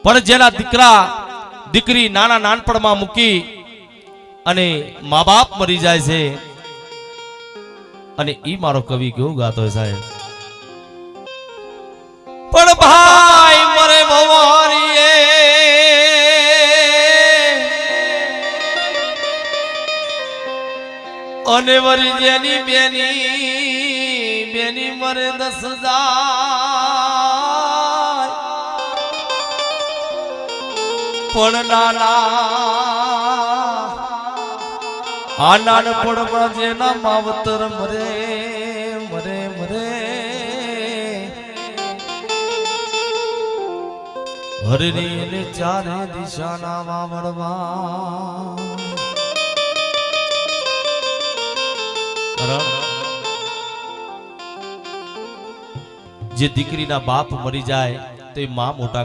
પણ જેના દીકરા દીકરી નાના નાનપણમાં મૂકી અને મા બાપ મરી જાય છે, અને ઈ મારો કવિ કેવું ગાતો હોય સાહેબ, પણ ભાઈ મરે મોવારીએ અને વરી જેની બેની મરે 10,000 પણ નાના નાનપણમાં જેના માવતર મરે મરે મરે હરની એને ચારે દિશાના વાવડવા. જે દીકરીના બાપ મરી જાય તો એ માં મોટા